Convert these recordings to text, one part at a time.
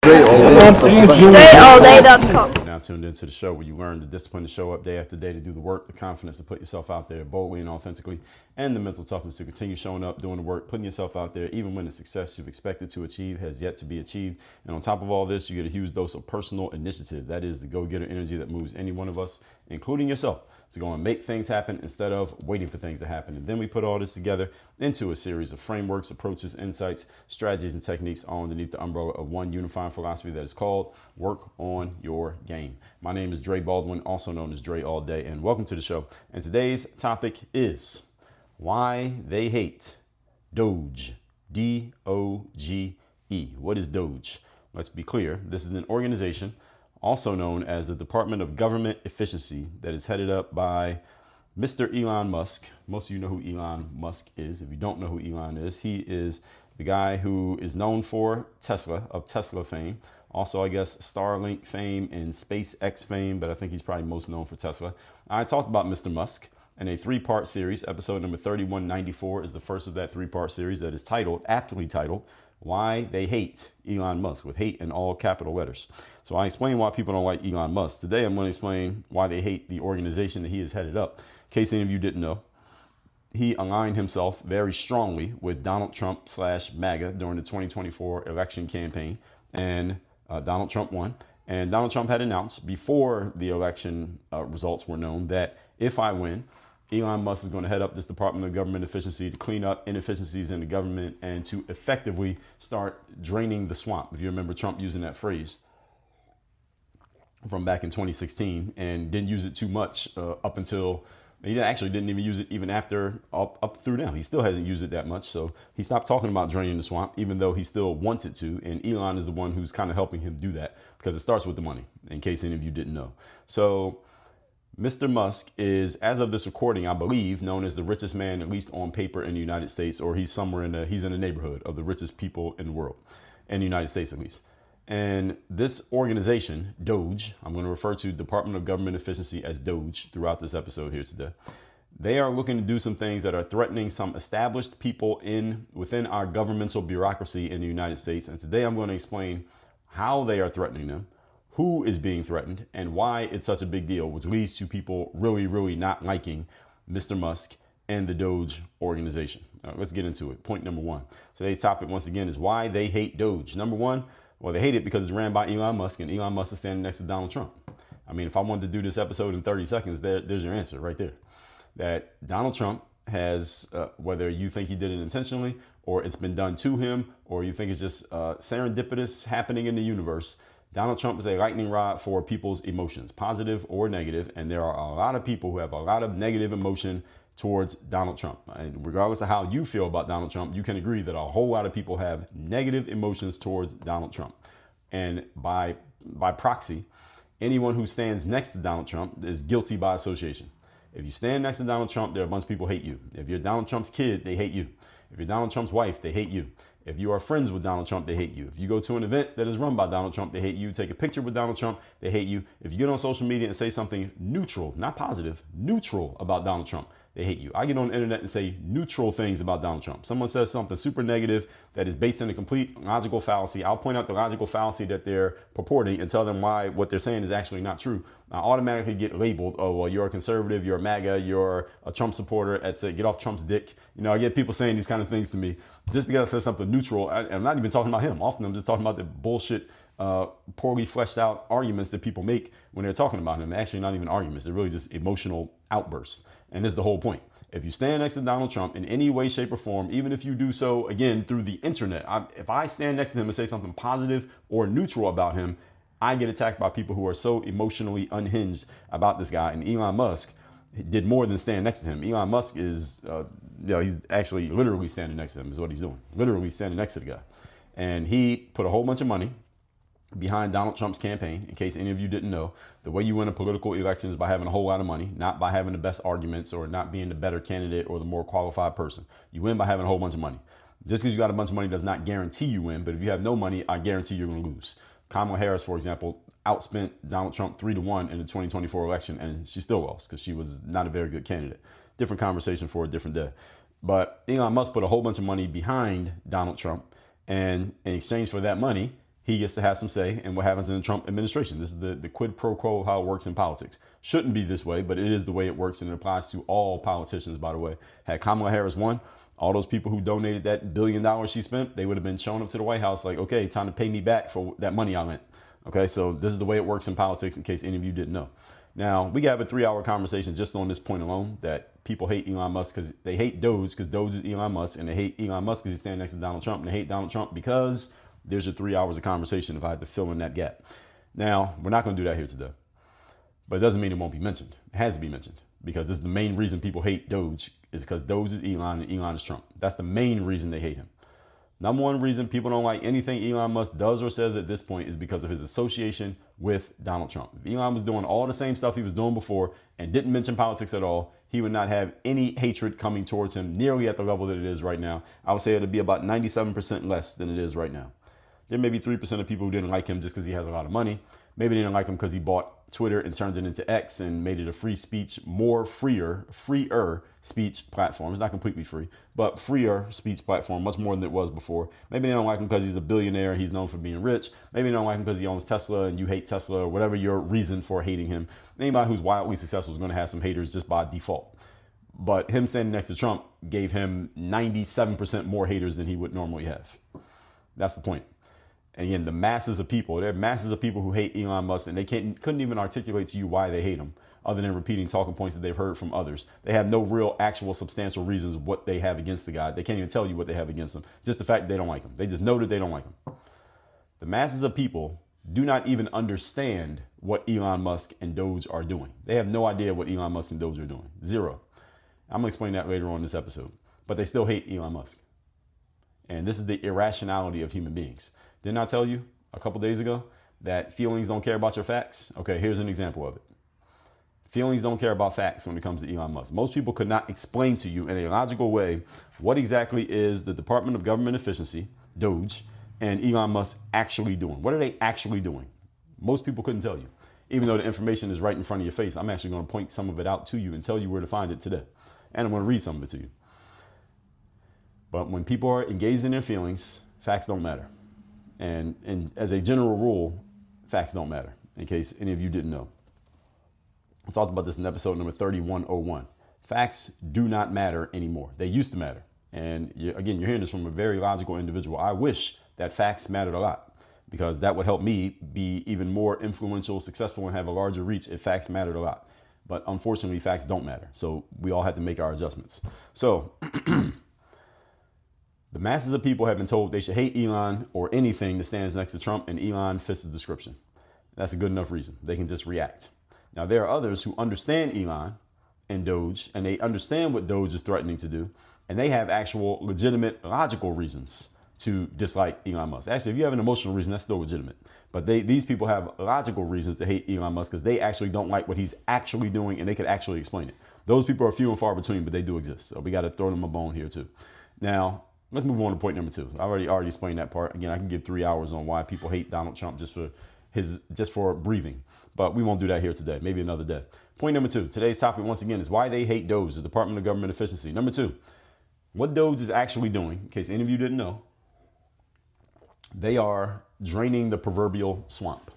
DreAllDay.com. Now tuned into the show where you learn the discipline to show up day after day to do the work, the confidence to put yourself out there boldly and authentically, and the mental toughness to continue showing up, doing the work, putting yourself out there, even when the success you've expected to achieve has yet to be achieved. And on top of all this, you get a huge dose of personal initiative. That is the go-getter energy that moves any one of us, including yourself, to go and make things happen instead of waiting for things to happen. And then we put all this together into a series of frameworks, approaches, insights, strategies, and techniques all underneath the umbrella of one unifying philosophy that is called Work on Your Game. My name is Dre Baldwin, also known as DreAllDay, and welcome to the show. And today's topic is why they hate Doge, D-O-G-E. What is Doge? Let's be clear. This is an organization also known as the Department of Government Efficiency, that is headed up by Mr. Elon Musk. Most of you know who Elon Musk is. If you don't know who Elon is, he is the guy who is known for Tesla, of Tesla fame. Also, I guess, Starlink fame and SpaceX fame, but I think he's probably most known for Tesla. I talked about Mr. Musk in a three-part series. Episode number 3194 is the first of that three-part series that is titled, aptly titled, Why They Hate Elon Musk, with hate in all capital letters. So I explain why people don't like Elon Musk. Today, I'm going to explain why they hate the organization that he has headed up. In case any of you didn't know, he aligned himself very strongly with Donald Trump / MAGA during the 2024 election campaign. And Donald Trump won. And Donald Trump had announced before the election results were known that if I win, Elon Musk is going to head up this Department of Government Efficiency to clean up inefficiencies in the government and to effectively start draining the swamp. If you remember Trump using that phrase from back in 2016 and didn't use it too much up until he actually didn't even use it even after up through now. He still hasn't used it that much. So he stopped talking about draining the swamp, even though he still wants it to. And Elon is the one who's kind of helping him do that because it starts with the money, in case any of you didn't know. So Mr. Musk is, as of this recording, I believe, known as the richest man, at least on paper, in the United States, or he's somewhere he's in the neighborhood of the richest people in the world, in the United States at least. And this organization, Doge, I'm going to refer to Department of Government Efficiency as Doge throughout this episode here today. They are looking to do some things that are threatening some established people within our governmental bureaucracy in the United States. And today I'm going to explain how they are threatening them, who is being threatened, and why it's such a big deal, which leads to people really, really not liking Mr. Musk and the Doge organization. Let's get into it. Point number one. Today's topic, once again, is why they hate Doge. Number one, well, they hate it because it's ran by Elon Musk, and Elon Musk is standing next to Donald Trump. I mean, if I wanted to do this episode in 30 seconds, there's your answer right there. That Donald Trump has, whether you think he did it intentionally, or it's been done to him, or you think it's just serendipitous happening in the universe, Donald Trump is a lightning rod for people's emotions, positive or negative, and there are a lot of people who have a lot of negative emotion towards Donald Trump. And regardless of how you feel about Donald Trump, you can agree that a whole lot of people have negative emotions towards Donald Trump. And by proxy, anyone who stands next to Donald Trump is guilty by association. If you stand next to Donald Trump, there are a bunch of people who hate you. If you're Donald Trump's kid, they hate you. If you're Donald Trump's wife, they hate you. If you are friends with Donald Trump, they hate you. If you go to an event that is run by Donald Trump, they hate you. Take a picture with Donald Trump, they hate you. If you get on social media and say something neutral, not positive, neutral about Donald Trump, they hate you. I get on the internet and say neutral things about Donald Trump. Someone says something super negative that is based in a complete logical fallacy. I'll point out the logical fallacy that they're purporting and tell them why what they're saying is actually not true. I automatically get labeled, oh, well, you're a conservative, you're a MAGA, you're a Trump supporter, get off Trump's dick. You know, I get people saying these kind of things to me just because I said something neutral. I'm not even talking about him. Often I'm just talking about the bullshit, poorly fleshed out arguments that people make when they're talking about him. They're actually not even arguments. They're really just emotional outbursts. And this is the whole point. If you stand next to Donald Trump in any way, shape, or form, even if you do so, again, through the internet, if I stand next to him and say something positive or neutral about him, I get attacked by people who are so emotionally unhinged about this guy. And Elon Musk did more than stand next to him. Elon Musk is, he's actually literally standing next to him is what he's doing. Literally standing next to the guy. And he put a whole bunch of money behind Donald Trump's campaign. In case any of you didn't know, the way you win a political election is by having a whole lot of money, not by having the best arguments or not being the better candidate or the more qualified person. You win by having a whole bunch of money. Just because you got a bunch of money does not guarantee you win, but if you have no money, I guarantee you're going to lose. Kamala Harris, for example, outspent Donald Trump 3-1 in the 2024 election, and she still lost because she was not a very good candidate. Different conversation for a different day. But Elon Musk put a whole bunch of money behind Donald Trump, and in exchange for that money, he gets to have some say in what happens in the Trump administration. This is the quid pro quo of how it works in politics. Shouldn't be this way, but it is the way it works, and it applies to all politicians, by the way. Had Kamala Harris won, all those people who donated that $1 billion she spent, they would have been showing up to the White House like, okay, time to pay me back for that money I lent. Okay, so this is the way it works in politics, in case any of you didn't know. Now, we can have a 3-hour conversation just on this point alone, that people hate Elon Musk because they hate Doge, because Doge is Elon Musk, and they hate Elon Musk because he's standing next to Donald Trump, and they hate Donald Trump because there's your 3 hours of conversation if I had to fill in that gap. Now, we're not going to do that here today, but it doesn't mean it won't be mentioned. It has to be mentioned, because this is the main reason people hate Doge, is because Doge is Elon and Elon is Trump. That's the main reason they hate him. Number one reason people don't like anything Elon Musk does or says at this point is because of his association with Donald Trump. If Elon was doing all the same stuff he was doing before and didn't mention politics at all, he would not have any hatred coming towards him nearly at the level that it is right now. I would say it would be about 97% less than it is right now. There may be 3% of people who didn't like him just because he has a lot of money. Maybe they didn't like him because he bought Twitter and turned it into X and made it a free speech, freer speech platform. It's not completely free, but freer speech platform, much more than it was before. Maybe they don't like him because he's a billionaire. He's known for being rich. Maybe they don't like him because he owns Tesla and you hate Tesla, or whatever your reason for hating him. Anybody who's wildly successful is going to have some haters just by default. But him standing next to Trump gave him 97% more haters than he would normally have. That's the point. And again, the masses of people, there are masses of people who hate Elon Musk, and they couldn't even articulate to you why they hate him, other than repeating talking points that they've heard from others. They have no real, actual, substantial reasons of what they have against the guy. They can't even tell you what they have against him. Just the fact that they don't like him. They just know that they don't like him. The masses of people do not even understand what Elon Musk and Doge are doing. They have no idea what Elon Musk and Doge are doing. Zero. I'm going to explain that later on in this episode. But they still hate Elon Musk. And this is the irrationality of human beings. Didn't I tell you a couple days ago that feelings don't care about your facts? Okay, here's an example of it. Feelings don't care about facts when it comes to Elon Musk. Most people could not explain to you in a logical way what exactly is the Department of Government Efficiency, Doge, and Elon Musk actually doing. What are they actually doing? Most people couldn't tell you. Even though the information is right in front of your face, I'm actually going to point some of it out to you and tell you where to find it today. And I'm going to read some of it to you. But when people are engaged in their feelings, facts don't matter. And as a general rule, facts don't matter, in case any of you didn't know. I talked about this in episode number 3101. Facts do not matter anymore. They used to matter. And again, you're hearing this from a very logical individual. I wish that facts mattered a lot, because that would help me be even more influential, successful, and have a larger reach if facts mattered a lot. But unfortunately, facts don't matter. So we all have to make our adjustments. So the masses of people have been told they should hate Elon or anything that stands next to Trump, and Elon fits the description. That's a good enough reason. They can just react. Now, there are others who understand Elon and Doge, and they understand what Doge is threatening to do, and they have actual legitimate, logical reasons to dislike Elon Musk. Actually, if you have an emotional reason, that's still legitimate. But these people have logical reasons to hate Elon Musk because they actually don't like what he's actually doing, and they could actually explain it. Those people are few and far between, but they do exist. So we got to throw them a bone here too. Now, let's move on to point number 2. I already explained that part. Again, I can give 3 hours on why people hate Donald Trump just for breathing, but we won't do that here today. Maybe another day. Point number 2. Today's topic, once again, is why they hate Doge, the Department of Government Efficiency. Number 2, what Doge is actually doing, in case any of you didn't know, they are draining the proverbial swamp.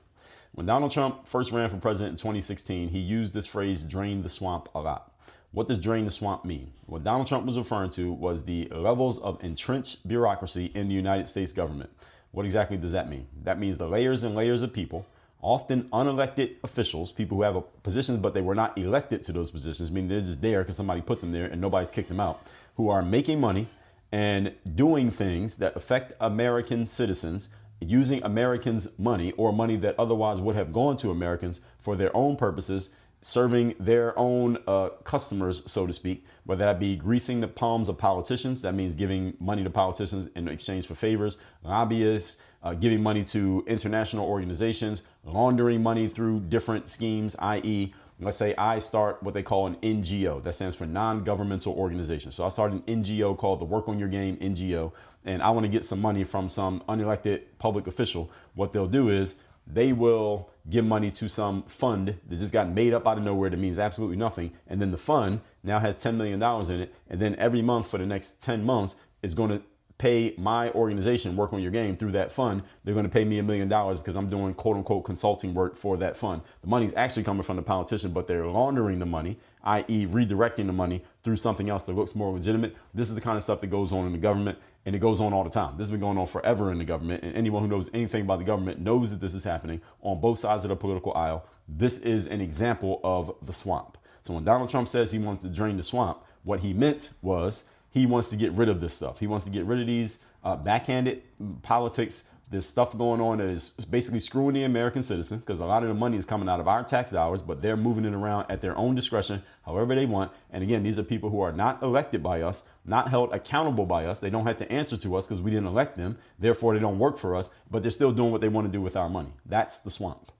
When Donald Trump first ran for president in 2016, he used this phrase, drain the swamp, a lot. What does drain the swamp mean? What Donald Trump was referring to was the levels of entrenched bureaucracy in the United States government. What exactly does that mean? That means the layers and layers of people, often unelected officials, people who have positions but they were not elected to those positions, meaning they're just there because somebody put them there and nobody's kicked them out, who are making money and doing things that affect American citizens, using Americans' money or money that otherwise would have gone to Americans for their own purposes, serving their own customers, so to speak, whether that be greasing the palms of politicians. That means giving money to politicians in exchange for favors, lobbyists, giving money to international organizations, laundering money through different schemes, i.e., let's say I start what they call an NGO. That stands for non-governmental organization. So I start an NGO called the Work on Your Game NGO, and I want to get some money from some unelected public official. What they'll do is they will give money to some fund that just got made up out of nowhere that means absolutely nothing. And then the fund now has $10 million in it. And then every month for the next 10 months is going to pay my organization, work on your game through that fund, they're going to pay me $1 million because I'm doing quote unquote consulting work for that fund. The money's actually coming from the politician, but they're laundering the money, i.e. redirecting the money through something else that looks more legitimate. This is the kind of stuff that goes on in the government, and it goes on all the time. This has been going on forever in the government, and anyone who knows anything about the government knows that this is happening on both sides of the political aisle. This is an example of the swamp. So when Donald Trump says he wants to drain the swamp, what he meant was he wants to get rid of this stuff. He wants to get rid of these backhanded politics, this stuff going on that is basically screwing the American citizen, because a lot of the money is coming out of our tax dollars, but they're moving it around at their own discretion, however they want. And again, these are people who are not elected by us, not held accountable by us. They don't have to answer to us because we didn't elect them. Therefore, they don't work for us, but they're still doing what they want to do with our money. That's the swamp.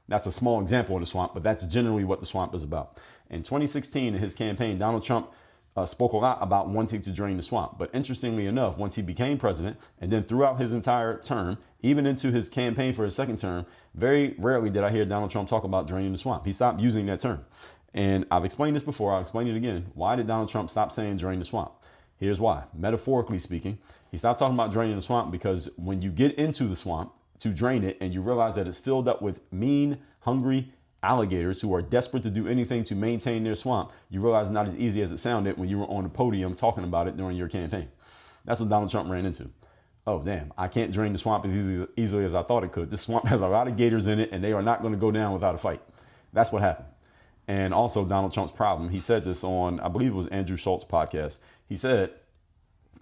That's a small example of the swamp, but that's generally what the swamp is about. In 2016, in his campaign, Donald Trump spoke a lot about wanting to drain the swamp. But interestingly enough, once he became president, and then throughout his entire term, even into his campaign for his second term, very rarely did I hear Donald Trump talk about draining the swamp. He stopped using that term. And I've explained this before. I'll explain it again. Why did Donald Trump stop saying drain the swamp? Here's why. Metaphorically speaking, he stopped talking about draining the swamp because when you get into the swamp to drain it and you realize that it's filled up with mean, hungry alligators who are desperate to do anything to maintain their swamp, you realize it's not as easy as it sounded when you were on the podium talking about it during your campaign. That's what Donald Trump ran into. Oh, damn, I can't drain the swamp as easily as I thought it could. This swamp has a lot of gators in it, and they are not going to go down without a fight. That's what happened. And also Donald Trump's problem, he said this on, I believe it was Andrew Schultz's podcast. He said,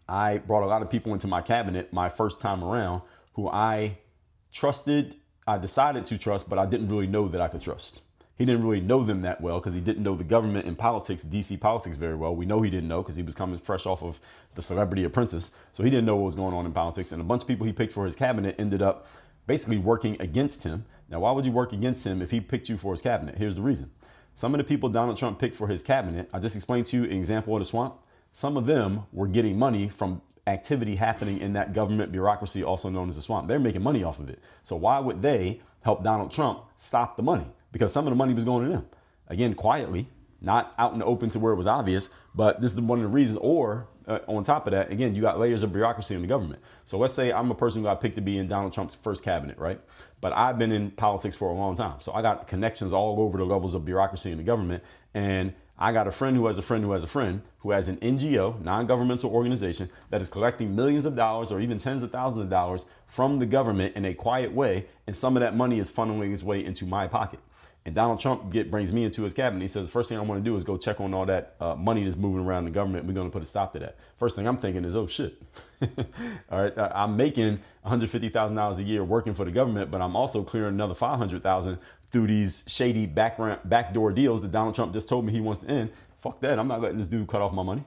I brought a lot of people into my cabinet my first time around who I decided to trust, but I didn't really know that I could trust. He didn't really know them that well because he didn't know the government and politics, DC politics, very well. We know he didn't know because he was coming fresh off of The Celebrity Apprentice. So he didn't know what was going on in politics. And a bunch of people he picked for his cabinet ended up basically working against him. Now, why would you work against him if he picked you for his cabinet? Here's the reason. Some of the people Donald Trump picked for his cabinet, I just explained to you an example of the swamp. Some of them were getting money from activity happening in that government bureaucracy, also known as the swamp. They're making money off of it. So why would they help Donald Trump stop the money? Because some of the money was going to them. Again, quietly, not out in the open to where it was obvious, but this is one of the reasons. Or on top of that, again, you got layers of bureaucracy in the government. So let's say I'm a person who got picked to be in Donald Trump's first cabinet, right? But I've been in politics for a long time. So I got connections all over the levels of bureaucracy in the government. And I got a friend who has a friend who has a friend who has an NGO, non-governmental organization, that is collecting millions of dollars or even tens of thousands of dollars from the government in a quiet way. And some of that money is funneling its way into my pocket. And Donald Trump brings me into his cabinet. He says, the first thing I want to do is go check on all that money that's moving around the government. We're going to put a stop to that. First thing I'm thinking is, oh, shit. All right. I'm making $150,000 a year working for the government, but I'm also clearing another $500,000 through these shady backdoor deals that Donald Trump just told me he wants to end. Fuck that. I'm not letting this dude cut off my money.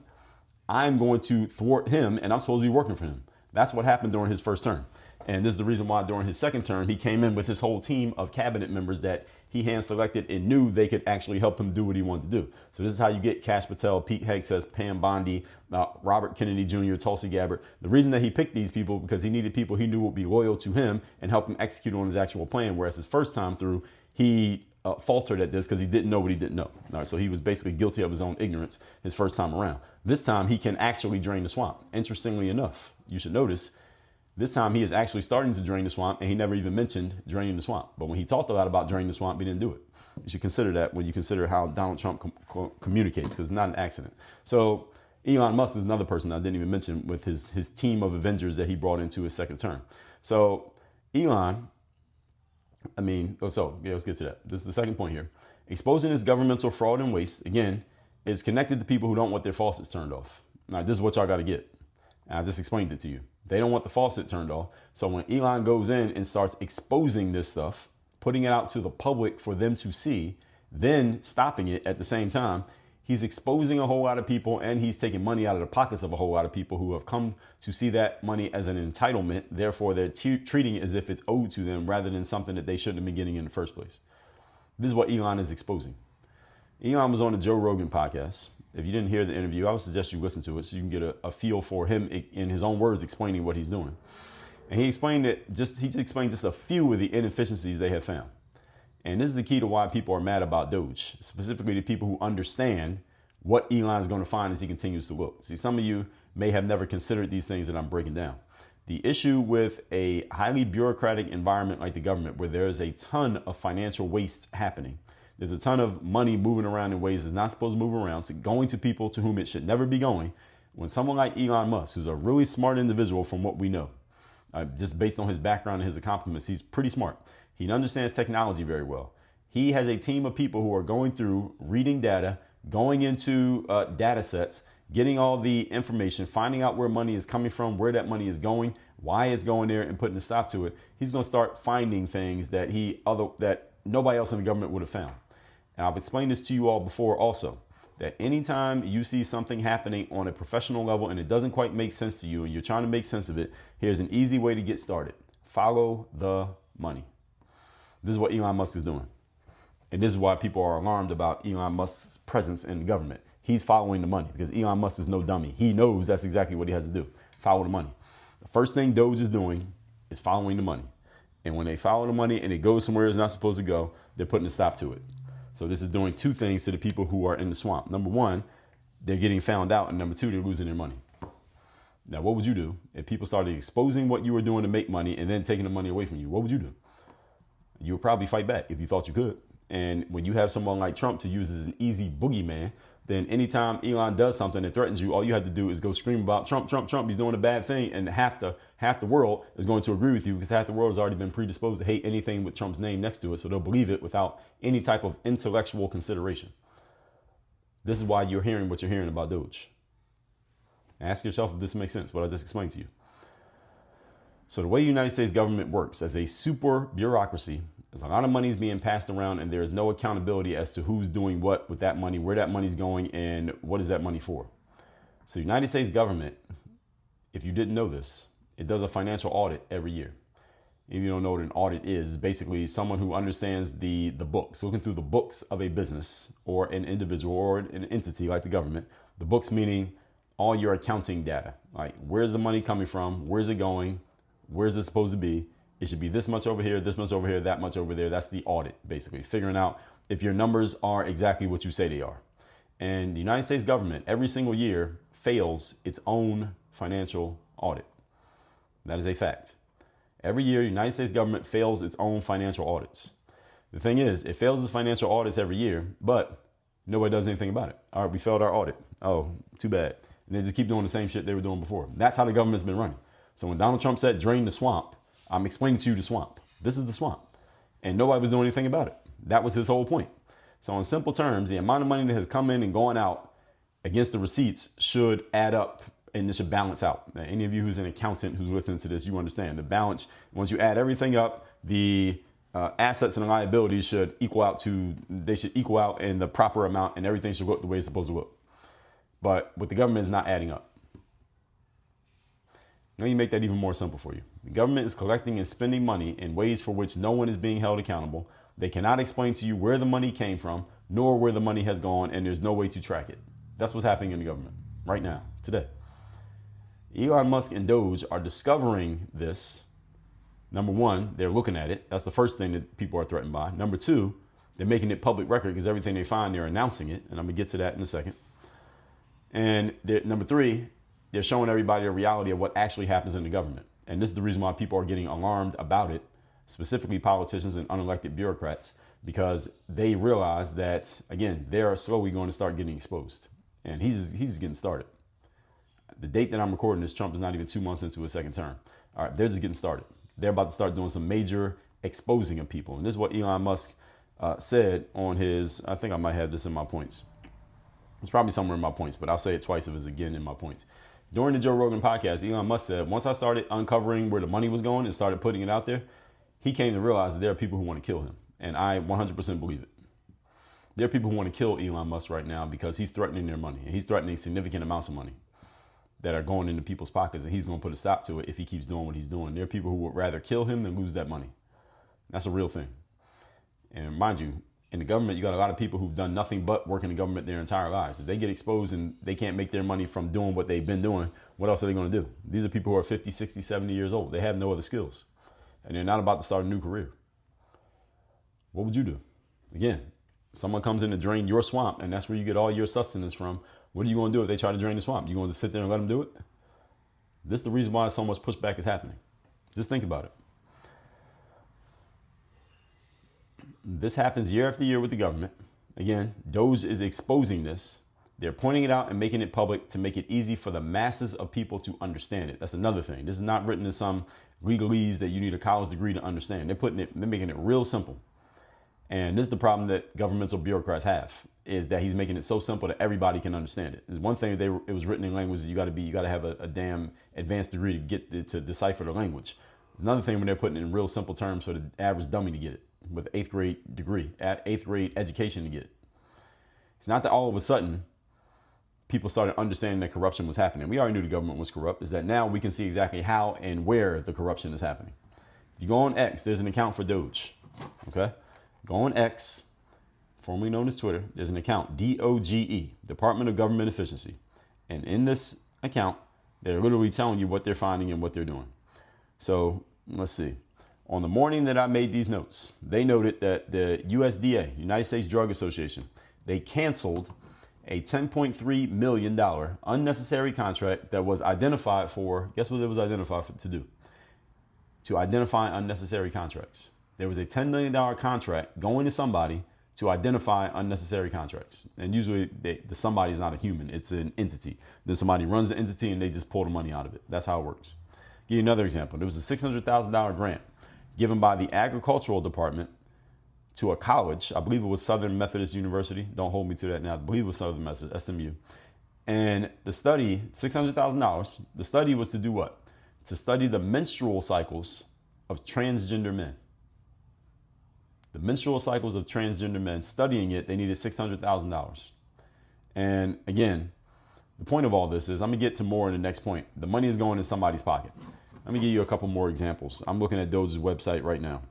I'm going to thwart him, and I'm supposed to be working for him. That's what happened during his first term. And this is the reason why during his second term, he came in with his whole team of cabinet members that he hand selected and knew they could actually help him do what he wanted to do. So this is how you get Kash Patel, Pete Hegseth, Pam Bondi, Robert Kennedy Jr., Tulsi Gabbard. The reason that he picked these people because he needed people he knew would be loyal to him and help him execute on his actual plan. Whereas his first time through, he faltered at this because he didn't know what he didn't know. All right, so he was basically guilty of his own ignorance his first time around. This time he can actually drain the swamp. Interestingly enough, you should notice this time he is actually starting to drain the swamp, and he never even mentioned draining the swamp. But when he talked a lot about draining the swamp, he didn't do it. You should consider that when you consider how Donald Trump communicates, because it's not an accident. So Elon Musk is another person I didn't even mention with his team of Avengers that he brought into his second term. So Elon, let's get to that. This is the second point here. Exposing his governmental fraud and waste, again, is connected to people who don't want their faucets turned off. Now, this is what y'all got to get. And I just explained it to you. They don't want the faucet turned off. So when Elon goes in and starts exposing this stuff, putting it out to the public for them to see, then stopping it at the same time, he's exposing a whole lot of people, and he's taking money out of the pockets of a whole lot of people who have come to see that money as an entitlement. Therefore, they're treating it as if it's owed to them rather than something that they shouldn't have been getting in the first place. This is what Elon is exposing. Elon was on the Joe Rogan podcast. If you didn't hear the interview, I would suggest you listen to it so you can get a feel for him in his own words explaining what he's doing. And he explained just a few of the inefficiencies they have found. And this is the key to why people are mad about Doge, specifically the people who understand what Elon is going to find as he continues to look. See, some of you may have never considered these things that I'm breaking down. The issue with a highly bureaucratic environment like the government, where there is a ton of financial waste happening, there's a ton of money moving around in ways it's not supposed to move around, going to people to whom it should never be going. When someone like Elon Musk, who's a really smart individual from what we know, just based on his background and his accomplishments, he's pretty smart. He understands technology very well. He has a team of people who are going through, reading data, going into data sets, getting all the information, finding out where money is coming from, where that money is going, why it's going there, and putting a stop to it. He's going to start finding things that that nobody else in the government would have found. And I've explained this to you all before also, that anytime you see something happening on a professional level and it doesn't quite make sense to you and you're trying to make sense of it, here's an easy way to get started. Follow the money. This is what Elon Musk is doing. And this is why people are alarmed about Elon Musk's presence in the government. He's following the money because Elon Musk is no dummy. He knows that's exactly what he has to do. Follow the money. The first thing Doge is doing is following the money. And when they follow the money and it goes somewhere it's not supposed to go, they're putting a stop to it. So this is doing two things to the people who are in the swamp. Number one, they're getting found out. And number two, they're losing their money. Now, what would you do if people started exposing what you were doing to make money and then taking the money away from you? What would you do? You would probably fight back if you thought you could. And when you have someone like Trump to use as an easy boogeyman, then anytime Elon does something that threatens you, all you have to do is go scream about Trump, Trump, Trump. He's doing a bad thing. And half the world is going to agree with you because half the world has already been predisposed to hate anything with Trump's name next to it. So they'll believe it without any type of intellectual consideration. This is why you're hearing what you're hearing about Doge. Ask yourself if this makes sense, what I just explained to you. So the way the United States government works as a super bureaucracy, there's a lot of money is being passed around and there is no accountability as to who's doing what with that money, where that money's going, and what is that money for. So the United States government, if you didn't know this, it does a financial audit every year. If you don't know what an audit is, basically someone who understands the books, looking through the books of a business or an individual or an entity like the government. The books meaning all your accounting data, like where's the money coming from, where's it going, where's it supposed to be. It should be this much over here, this much over here, that much over there. That's the audit, basically figuring out if your numbers are exactly what you say they are. And the United States government every single year fails its own financial audit. That is a fact. Every year, the United States government fails its own financial audits. The thing is, it fails its financial audits every year, but nobody does anything about it. All right, we failed our audit. Oh, too bad. And they just keep doing the same shit they were doing before. That's how the government's been running. So when Donald Trump said drain the swamp, I'm explaining to you the swamp. This is the swamp. And nobody was doing anything about it. That was his whole point. So in simple terms, the amount of money that has come in and gone out against the receipts should add up and it should balance out. Now, any of you who's an accountant who's listening to this, you understand the balance. Once you add everything up, the assets and the liabilities should equal out in the proper amount and everything should look the way it's supposed to look. But with the government, it's not adding up. Let me make that even more simple for you. The government is collecting and spending money in ways for which no one is being held accountable. They cannot explain to you where the money came from, nor where the money has gone, and there's no way to track it. That's what's happening in the government right now, today. Elon Musk and Doge are discovering this. Number one, they're looking at it. That's the first thing that people are threatened by. Number two, they're making it public record because everything they find, they're announcing it. And I'm going to get to that in a second. And number three, they're showing everybody the reality of what actually happens in the government. And this is the reason why people are getting alarmed about it, specifically politicians and unelected bureaucrats, because they realize that, again, they're slowly going to start getting exposed. And he's just getting started. The date that I'm recording this, Trump is not even 2 months into his second term. All right, they're just getting started. They're about to start doing some major exposing of people. And this is what Elon Musk said on his, I think I might have this in my points. It's probably somewhere in my points, but I'll say it twice if it's again in my points. During the Joe Rogan podcast, Elon Musk said, once I started uncovering where the money was going and started putting it out there, he came to realize that there are people who want to kill him. And I 100% believe it. There are people who want to kill Elon Musk right now because he's threatening their money. And he's threatening significant amounts of money that are going into people's pockets. And he's going to put a stop to it if he keeps doing what he's doing. There are people who would rather kill him than lose that money. That's a real thing. And mind you, in the government, you got a lot of people who've done nothing but work in the government their entire lives. If they get exposed and they can't make their money from doing what they've been doing, what else are they going to do? These are people who are 50, 60, 70 years old. They have no other skills. And they're not about to start a new career. What would you do? Again, Someone comes in to drain your swamp, and that's where you get all your sustenance from. What are you going to do if they try to drain the swamp? You going to sit there and let them do it? This is the reason why so much pushback is happening. Just think about it. This happens year after year with the government. Again, Doge is exposing this. They're pointing it out and making it public to make it easy for the masses of people to understand it. That's another thing. This is not written in some legalese that you need a college degree to understand. They're making it real simple. And this is the problem that governmental bureaucrats have, is that he's making it so simple that everybody can understand it. There's one thing it was written in language that you got to have a damn advanced degree to get to decipher the language. There's another thing when they're putting it in real simple terms for the average dummy to get it with an 8th grade degree, at 8th grade education to get it. It's not that all of a sudden people started understanding that corruption was happening. We already knew the government was corrupt. Is that now we can see exactly how and where the corruption is happening. If you go on X, there's an account for Doge. Okay, go on X, formerly known as Twitter. There's an account, DOGE, Department of Government Efficiency, and in this account, they're literally telling you what they're finding and what they're doing. So let's see. On the morning that I made these notes, they noted that the USDA, United States Drug Association, they canceled a $10.3 million unnecessary contract that was identified for, guess what it was identified for, to do? To identify unnecessary contracts. There was a $10 million contract going to somebody to identify unnecessary contracts. And usually the somebody is not a human, it's an entity. Then somebody runs the entity and they just pull the money out of it. That's how it works. Give you another example. There was a $600,000 grant given by the agricultural department to a college. I believe it was Southern Methodist University. Don't hold me to that now. I believe it was Southern Methodist, SMU. And the study, $600,000, the study was to do what? To study the menstrual cycles of transgender men. The menstrual cycles of transgender men. Studying it, they needed $600,000. And again, the point of all this is, I'm going to get to more in the next point. The money is going in somebody's pocket. Let me give you a couple more examples. I'm looking at Doge's website right now.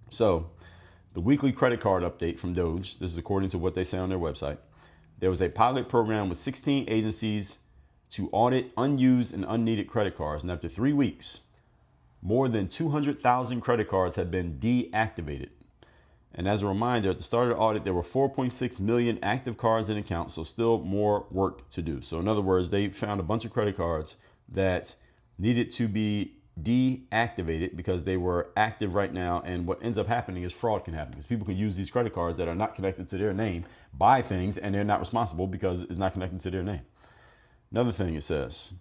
So the weekly credit card update from Doge, this is according to what they say on their website. There was a pilot program with 16 agencies to audit unused and unneeded credit cards. And after 3 weeks, more than 200,000 credit cards had been deactivated. And as a reminder, at the start of the audit, there were 4.6 million active cards in accounts, so still more work to do. So in other words, they found a bunch of credit cards that needed to be deactivated because they were active right now. And what ends up happening is fraud can happen because people can use these credit cards that are not connected to their name, buy things, and they're not responsible because it's not connected to their name. Another thing it says,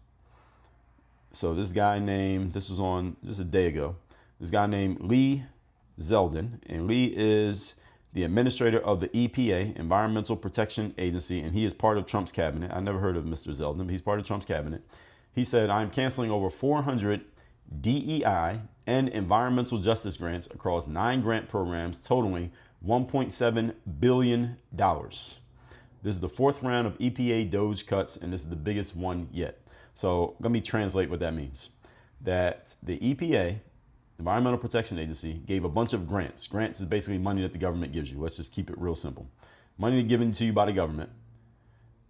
so this guy named, this is a day ago, this guy named Lee Zeldin, and Lee is the administrator of the EPA, Environmental Protection Agency, and he is part of Trump's cabinet. I never heard of Mr. Zeldin, but he's part of Trump's cabinet. He said, I'm canceling over 400 DEI and environmental justice grants across 9 grant programs totaling $1.7 billion. This is the 4th round of EPA Doge cuts, and this is the biggest one yet. So let me translate what that means. That the EPA, Environmental Protection Agency, gave a bunch of grants. Grants is basically money that the government gives you. Let's just keep it real simple. Money given to you by the government.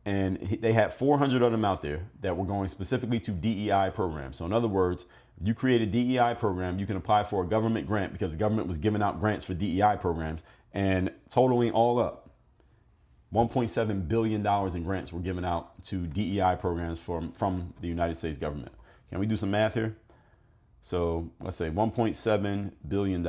And they had 400 of them out there that were going specifically to DEI programs. So in other words, if you create a DEI program, you can apply for a government grant because the government was giving out grants for DEI programs, and totaling all up, $1.7 billion in grants were given out to DEI programs from the United States government. Can we do some math here? So let's say $1.7 billion.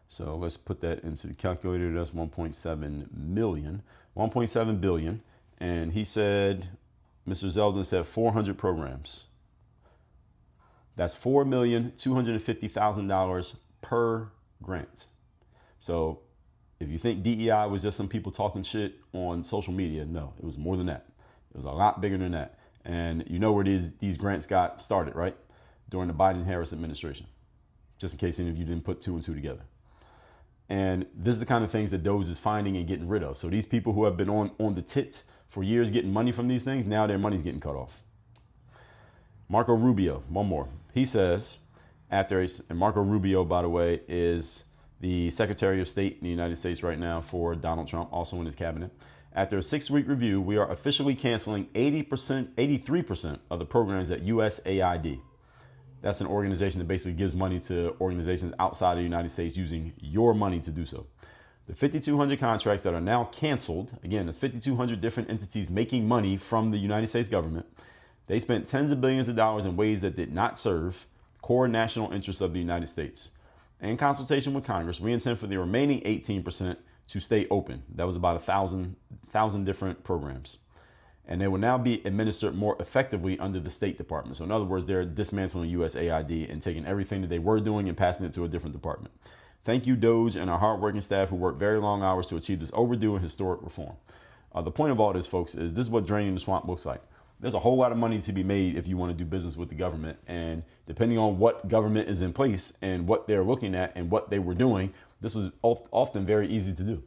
So let's put that into the calculator. That's 1.7 million, 1.7 billion. And he said, Mr. Zeldin said 400 programs. That's $4,250,000 per grant. So if you think DEI was just some people talking shit on social media, no, it was more than that. It was a lot bigger than that. And you know where these grants got started, right? During the Biden-Harris administration, just in case any of you didn't put 2 and 2 together. And this is the kind of things that Doge is finding and getting rid of. So these people who have been on the tit for years getting money from these things, now their money's getting cut off. Marco Rubio, one more. He says, and Marco Rubio, by the way, is the Secretary of State in the United States right now for Donald Trump, also in his cabinet. After a 6-week review, we are officially canceling 83% of the programs at USAID. That's an organization that basically gives money to organizations outside of the United States using your money to do so. The 5,200 contracts that are now canceled, again, there's 5,200 different entities making money from the United States government. They spent tens of billions of dollars in ways that did not serve core national interests of the United States. In consultation with Congress, we intend for the remaining 18% to stay open. That was about 1,000 different programs. And they will now be administered more effectively under the State Department. So in other words, they're dismantling USAID and taking everything that they were doing and passing it to a different department. Thank you, Doge, and our hardworking staff who worked very long hours to achieve this overdue and historic reform. The point of all this, folks, is this is what draining the swamp looks like. There's a whole lot of money to be made if you want to do business with the government. And depending on what government is in place and what they're looking at and what they were doing, this was often very easy to do.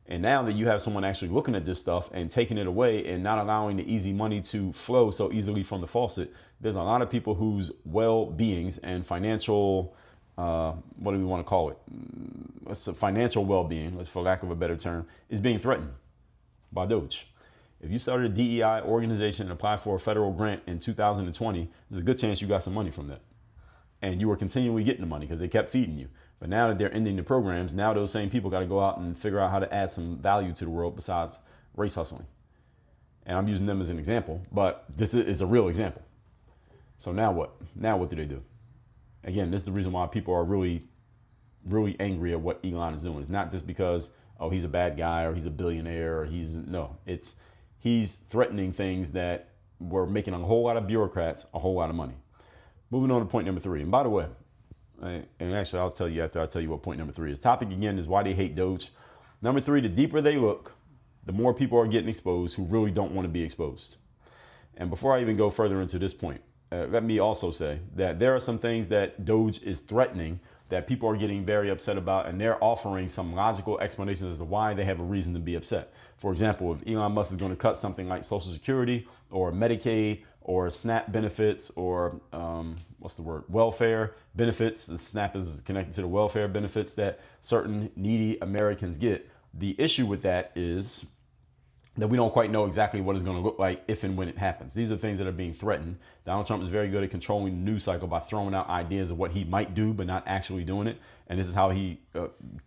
And now that you have someone actually looking at this stuff and taking it away and not allowing the easy money to flow so easily from the faucet, there's a lot of people whose well-beings and financial, what do we want to call it? It's a financial well-being, for lack of a better term, is being threatened by Doge. If you started a DEI organization and applied for a federal grant in 2020, there's a good chance you got some money from that. And you were continually getting the money because they kept feeding you. But now that they're ending the programs, now those same people got to go out and figure out how to add some value to the world besides race hustling. And I'm using them as an example, but this is a real example. So now what? Now what do they do? Again, this is the reason why people are really, really angry at what Elon is doing. It's not just because, oh, he's a bad guy or he's a billionaire or he's threatening things that were making a whole lot of bureaucrats a whole lot of money. Moving on to point number 3. And by the way, and actually I'll tell you after I tell you what point number 3 is. Topic again is why they hate Doge. Number 3, the deeper they look, the more people are getting exposed who really don't want to be exposed. And before I even go further into this point, let me also say that there are some things that Doge is threatening that people are getting very upset about, and they're offering some logical explanations as to why they have a reason to be upset. For example, if Elon Musk is going to cut something like Social Security or Medicaid or SNAP benefits or welfare benefits, the SNAP is connected to the welfare benefits that certain needy Americans get. The issue with that is that we don't quite know exactly what it's going to look like if and when it happens. These are things that are being threatened. Donald Trump is very good at controlling the news cycle by throwing out ideas of what he might do, but not actually doing it. And this is how he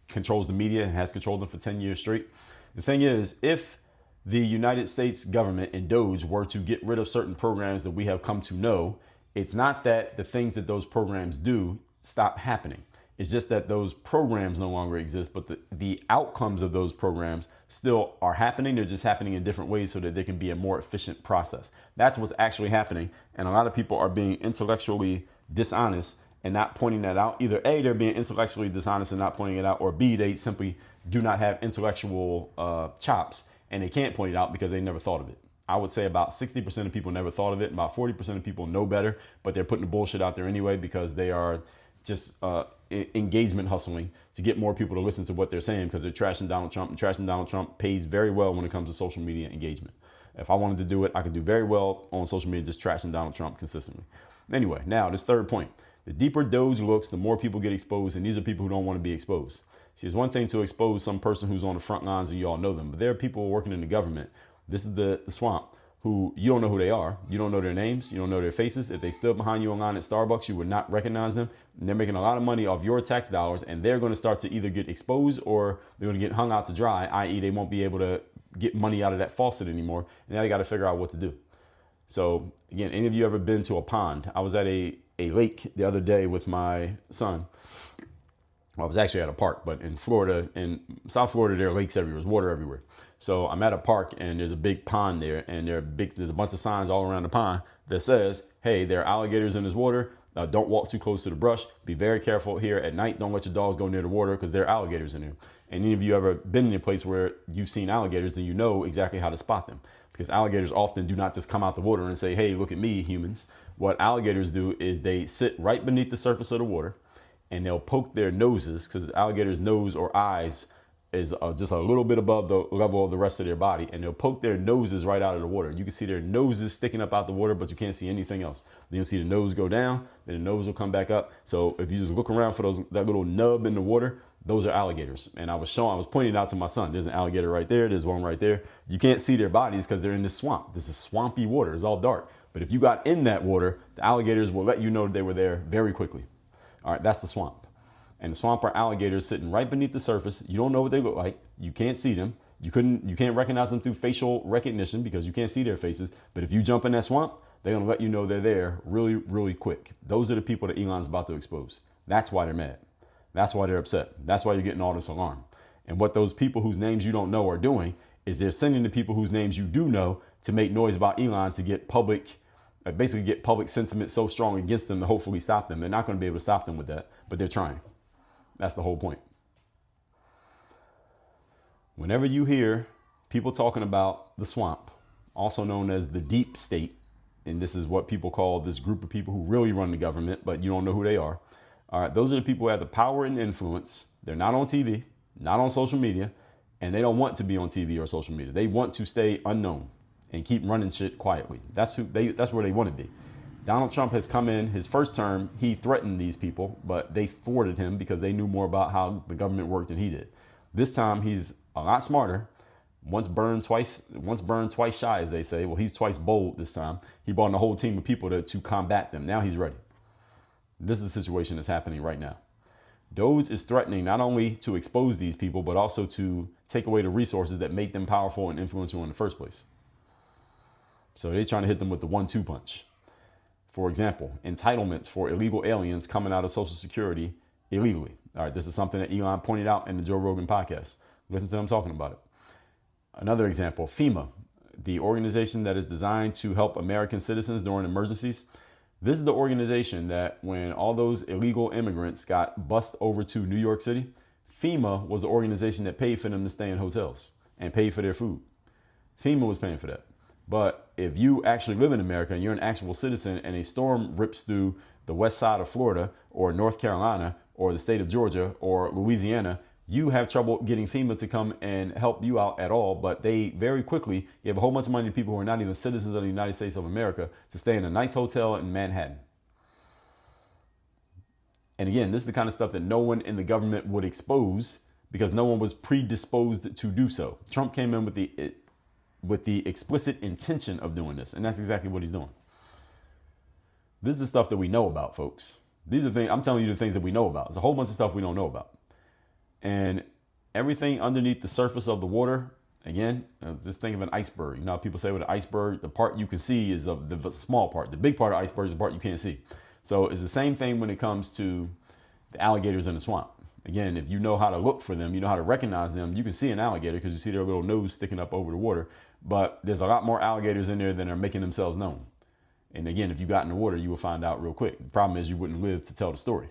controls the media and has controlled them for 10 years straight. The thing is, if the United States government and Doge were to get rid of certain programs that we have come to know, it's not that the things that those programs do stop happening. It's just that those programs no longer exist, but the outcomes of those programs still are happening. They're just happening in different ways so that they can be a more efficient process. That's what's actually happening. And a lot of people are being intellectually dishonest and not pointing that out. Either A, they're being intellectually dishonest and not pointing it out, or B, they simply do not have intellectual chops and they can't point it out because they never thought of it. I would say about 60% of people never thought of it. About 40% of people know better, but they're putting the bullshit out there anyway because they are just engagement hustling to get more people to listen to what they're saying because they're trashing Donald Trump, and trashing Donald Trump pays very well when it comes to social media engagement. If I wanted to do it, I could do very well on social media just trashing Donald Trump consistently. Anyway, now this third point. The deeper Doge looks, the more people get exposed, and these are people who don't want to be exposed. See, it's one thing to expose some person who's on the front lines and you all know them, but there are people working in the government. This is the swamp, who you don't know who they are. You don't know their names. You don't know their faces. If they stood behind you in line at Starbucks, you would not recognize them. And they're making a lot of money off your tax dollars, and they're going to start to either get exposed or they're going to get hung out to dry, i.e. they won't be able to get money out of that faucet anymore. And now they got to figure out what to do. So again, any of you ever been to a pond? I was at a lake the other day with my son. Well, I was actually at a park, but in Florida, in South Florida, there are lakes everywhere, there's water everywhere. So I'm at a park and there's a big pond there, and there's a bunch of signs all around the pond that says, hey, there are alligators in this water. Don't walk too close to the brush. Be very careful here at night. Don't let your dogs go near the water because there are alligators in there. And any of you ever been in a place where you've seen alligators, then you know exactly how to spot them, because alligators often do not just come out the water and say, hey, look at me, humans. What alligators do is they sit right beneath the surface of the water, and they'll poke their noses, because alligators' nose or eyes is just a little bit above the level of the rest of their body, and they'll poke their noses right out of the water. You can see their noses sticking up out the water, but you can't see anything else. Then you'll see the nose go down, then the nose will come back up. So if you just look around for that little nub in the water, those are alligators. And I was pointing out to my son, there's an alligator right there, there's one right there. You can't see their bodies because they're in this swamp. This is swampy water, it's all dark. But if you got in that water, the alligators will let you know they were there very quickly. All right, that's the swamp. And the swamp are alligators sitting right beneath the surface. You don't know what they look like. You can't see them. You can't recognize them through facial recognition because you can't see their faces. But if you jump in that swamp, they're going to let you know they're there really, really quick. Those are the people that Elon's about to expose. That's why they're mad. That's why they're upset. That's why you're getting all this alarm. And what those people whose names you don't know are doing is they're sending the people whose names you do know to make noise about Elon to get basically get public sentiment so strong against them to hopefully stop them. They're not going to be able to stop them with that, but they're trying. That's the whole point. Whenever you hear people talking about the swamp, also known as the deep state, and this is what people call this group of people who really run the government, but you don't know who they are. All right, those are the people who have the power and influence. They're not on TV, not on social media, and they don't want to be on TV or social media. They want to stay unknown and keep running shit quietly. That's where they want to be. Donald Trump has come in his first term. He threatened these people, but they thwarted him because they knew more about how the government worked than he did. This time he's a lot smarter. Once burned, twice shy, as they say. Well, he's twice bold this time. He brought in a whole team of people to combat them. Now he's ready. This is the situation that's happening right now. Doge is threatening not only to expose these people, but also to take away the resources that make them powerful and influential in the first place. So they're trying to hit them with the 1-2 punch. For example, entitlements for illegal aliens coming out of Social Security illegally. All right, this is something that Elon pointed out in the Joe Rogan podcast. Listen to him talking about it. Another example, FEMA, the organization that is designed to help American citizens during emergencies. This is the organization that when all those illegal immigrants got bussed over to New York City, FEMA was the organization that paid for them to stay in hotels and paid for their food. FEMA was paying for that. But if you actually live in America and you're an actual citizen and a storm rips through the west side of Florida or North Carolina or the state of Georgia or Louisiana, you have trouble getting FEMA to come and help you out at all. But they very quickly give a whole bunch of money to people who are not even citizens of the United States of America to stay in a nice hotel in Manhattan. And again, this is the kind of stuff that no one in the government would expose because no one was predisposed to do so. Trump came in with the explicit intention of doing this. And that's exactly what he's doing. This is the stuff that we know about, folks. These are things, I'm telling you the things that we know about. There's a whole bunch of stuff we don't know about. And everything underneath the surface of the water, again, just think of an iceberg. You know how people say with an iceberg, the part you can see is the small part. The big part of the iceberg is the part you can't see. So it's the same thing when it comes to the alligators in the swamp. Again, if you know how to look for them, you know how to recognize them, you can see an alligator because you see their little nose sticking up over the water. But there's a lot more alligators in there than are making themselves known. And again, if you got in the water, you will find out real quick. The problem is you wouldn't live to tell the story.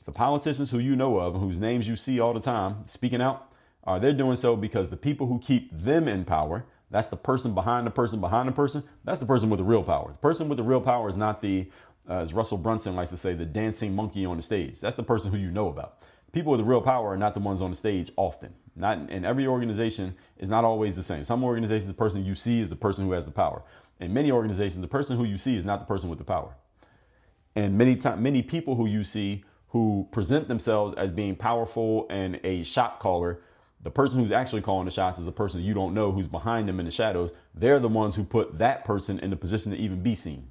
The politicians who you know of and whose names you see all the time speaking out, they're doing so because the people who keep them in power, that's the person behind the person behind the person, that's the person with the real power. The person with the real power is not as Russell Brunson likes to say, the dancing monkey on the stage. That's the person who you know about. People with the real power are not the ones on the stage often. Not in every organization is not always the same. Some organizations, the person you see is the person who has the power. In many organizations, the person who you see is not the person with the power. And many people who you see who present themselves as being powerful and a shot caller, the person who's actually calling the shots is a person you don't know who's behind them in the shadows. They're the ones who put that person in the position to even be seen.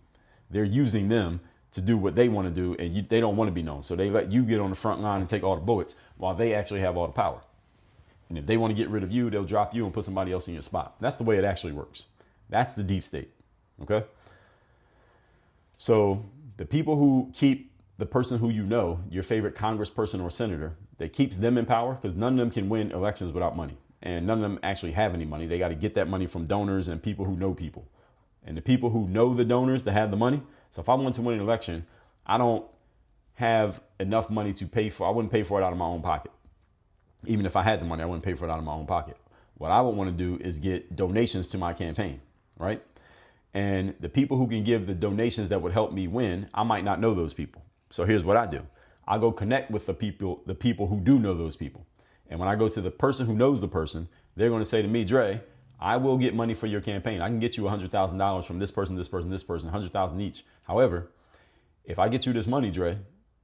They're using them to do what they want to do, and they don't want to be known. So they let you get on the front line and take all the bullets while they actually have all the power. And if they want to get rid of you, they'll drop you and put somebody else in your spot. That's the way it actually works. That's the deep state. Okay? So the people who keep the person who you know, your favorite congressperson or senator, that keeps them in power, because none of them can win elections without money. And none of them actually have any money. They got to get that money from donors and people who know people. And the people who know the donors that have the money. So if I want to win an election, I don't have enough money to pay for. I wouldn't pay for it out of my own pocket. Even if I had the money, I wouldn't pay for it out of my own pocket. What I would want to do is get donations to my campaign, right? And the people who can give the donations that would help me win, I might not know those people. So here's what I do. I go connect with the people who do know those people. And when I go to the person who knows the person, they're going to say to me, Dre, I will get money for your campaign. I can get you $100,000 from this person, this person, this person, 100,000 each. However, if I get you this money, Dre,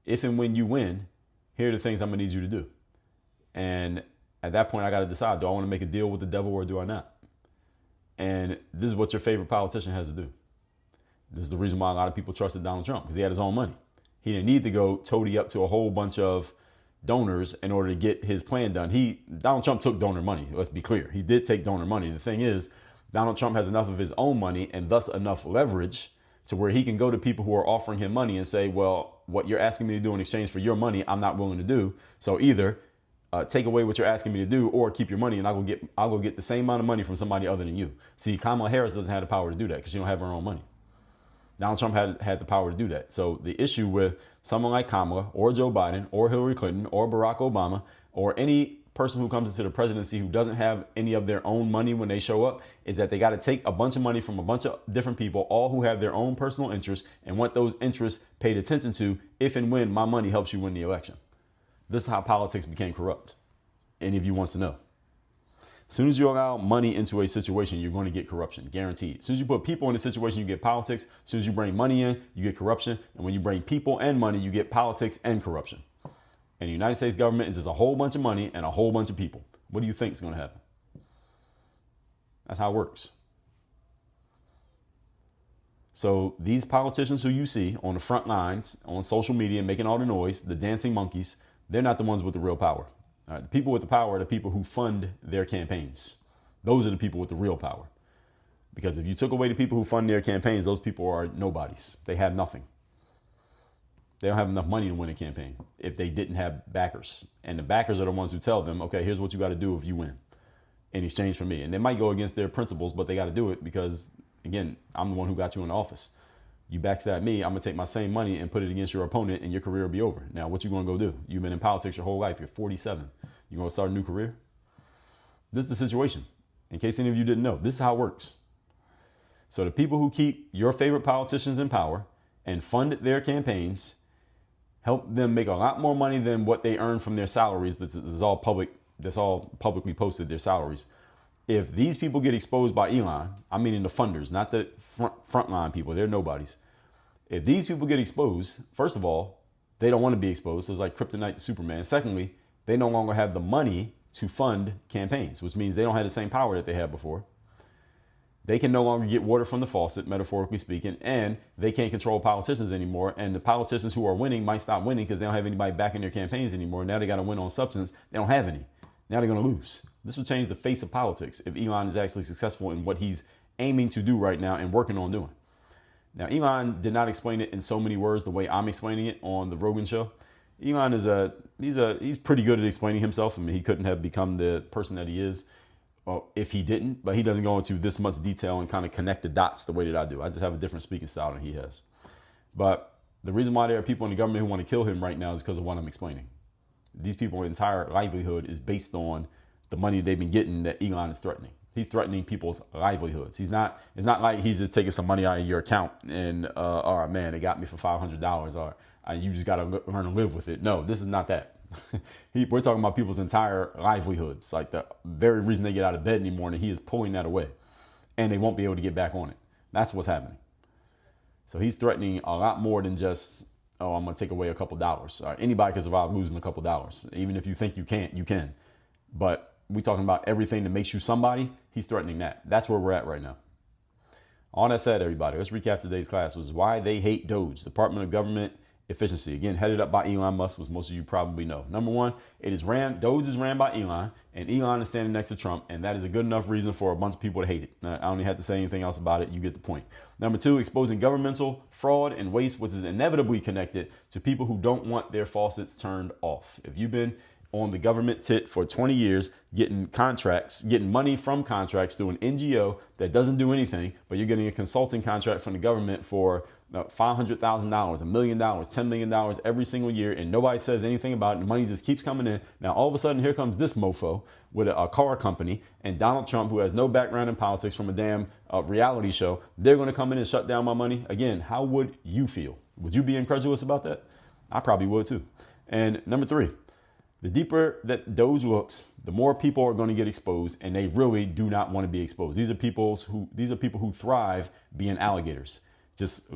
if and when you win, here are the things I'm going to need you to do. And at that point, I got to decide, do I want to make a deal with the devil or do I not? And this is what your favorite politician has to do. This is the reason why a lot of people trusted Donald Trump, because he had his own money. He didn't need to go toady up to a whole bunch of donors in order to get his plan done. Donald Trump took donor money. Let's be clear. He did take donor money. The thing is, Donald Trump has enough of his own money and thus enough leverage to where he can go to people who are offering him money and say, well, what you're asking me to do in exchange for your money, I'm not willing to do. So either take away what you're asking me to do or keep your money, and I'll go get the same amount of money from somebody other than you. See, Kamala Harris doesn't have the power to do that because she don't have her own money. Donald Trump had the power to do that. So the issue with someone like Kamala or Joe Biden or Hillary Clinton or Barack Obama or any person who comes into the presidency who doesn't have any of their own money when they show up is that they got to take a bunch of money from a bunch of different people, all who have their own personal interests and want those interests paid attention to if and when my money helps you win the election. This is how politics became corrupt. Any of you wants to know. As soon as you allow money into a situation, you're going to get corruption, guaranteed. As soon as you put people in a situation, you get politics. As soon as you bring money in, you get corruption. And when you bring people and money, you get politics and corruption. And the United States government is just a whole bunch of money and a whole bunch of people. What do you think is going to happen? That's how it works. So these politicians who you see on the front lines, on social media, making all the noise, the dancing monkeys, they're not the ones with the real power. All right, the people with the power are the people who fund their campaigns. Those are the people with the real power. Because if you took away the people who fund their campaigns, those people are nobodies. They have nothing. They don't have enough money to win a campaign if they didn't have backers. And the backers are the ones who tell them, okay, here's what you got to do if you win in exchange for me. And they might go against their principles, but they got to do it because, again, I'm the one who got you in office. You backstab me, I'm going to take my same money and put it against your opponent and your career will be over. Now, what you going to go do? You've been in politics your whole life. You're 47. You going to start a new career? This is the situation. In case any of you didn't know, this is how it works. So the people who keep your favorite politicians in power and fund their campaigns help them make a lot more money than what they earn from their salaries. This is all public. That's all publicly posted, their salaries. If these people get exposed by Elon, I'm meaning the funders, not the frontline people. They're nobodies. If these people get exposed, first of all, they don't want to be exposed. So it's like kryptonite to Superman. Secondly, they no longer have the money to fund campaigns, which means they don't have the same power that they had before. They can no longer get water from the faucet, metaphorically speaking, and they can't control politicians anymore. And the politicians who are winning might stop winning because they don't have anybody backing their campaigns anymore. Now they got to win on substance. They don't have any. Now they're going to lose. This will change the face of politics if Elon is actually successful in what he's aiming to do right now and working on doing. Now, Elon did not explain it in so many words the way I'm explaining it on the Rogan show. Elon is he's pretty good at explaining himself. I mean, he couldn't have become the person that he is if he didn't, but he doesn't go into this much detail and kind of connect the dots the way that I do. I just have a different speaking style than he has. But the reason why there are people in the government who want to kill him right now is because of what I'm explaining. These people's entire livelihood is based on the money they've been getting that Elon is threatening. He's threatening people's livelihoods. It's not like he's just taking some money out of your account and, all right, man, they got me for $500 or you just got to learn to live with it. No, this is not that. We're talking about people's entire livelihoods. Like the very reason they get out of bed in the morning, he is pulling that away and they won't be able to get back on it. That's what's happening. So he's threatening a lot more than just, oh, I'm going to take away a couple dollars. Anybody can survive losing a couple dollars. Even if you think you can't, you can. But we're talking about everything that makes you somebody. He's threatening that. That's where we're at right now. All that said, everybody, let's recap today's class was why they hate Doge, Department of Government Efficiency. Again, headed up by Elon Musk, which most of you probably know. Number one, Doge is ran by Elon, and Elon is standing next to Trump, and that is a good enough reason for a bunch of people to hate it. I don't even have to say anything else about it. You get the point. Number two, exposing governmental fraud and waste, which is inevitably connected to people who don't want their faucets turned off. If you've been on the government tit for 20 years, getting money from contracts through an NGO that doesn't do anything, but you're getting a consulting contract from the government for $500,000, $1 million, $10 million every single year, and nobody says anything about it. The money just keeps coming in. Now, all of a sudden, here comes this mofo with a car company and Donald Trump, who has no background in politics from a damn reality show. They're going to come in and shut down my money. Again, how would you feel? Would you be incredulous about that? I probably would too. And number three, the deeper that Doge looks, the more people are going to get exposed, and they really do not want to be exposed. These are people who thrive being alligators, just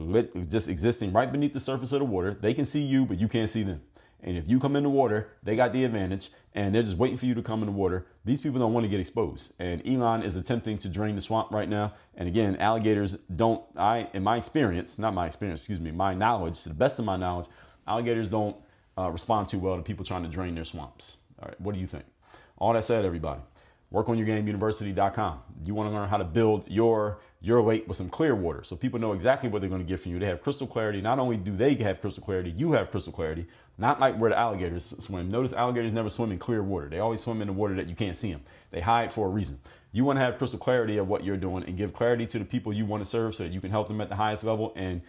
existing right beneath the surface of the water. They can see you, but you can't see them. And if you come in the water, they got the advantage, and they're just waiting for you to come in the water. These people don't want to get exposed. And Elon is attempting to drain the swamp right now. And again, alligators don't, in my experience, not my experience, excuse me, my knowledge, to the best of my knowledge, alligators don't respond too well to people trying to drain their swamps. All right, what do you think? All that said, everybody, workonyourgameuniversity.com. You want to learn how to build your lake with some clear water so people know exactly what they're going to get from you. They have crystal clarity. Not only do they have crystal clarity, you have crystal clarity, not like where the alligators swim. Notice alligators never swim in clear water. They always swim in the water that you can't see them. They hide for a reason. You want to have crystal clarity of what you're doing and give clarity to the people you want to serve so that you can help them at the highest level and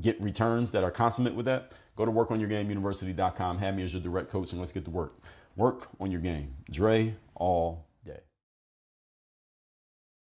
get returns that are consummate with that. Go to workonyourgameuniversity.com. Have me as your direct coach and let's get to work. Work on your game. Dre, all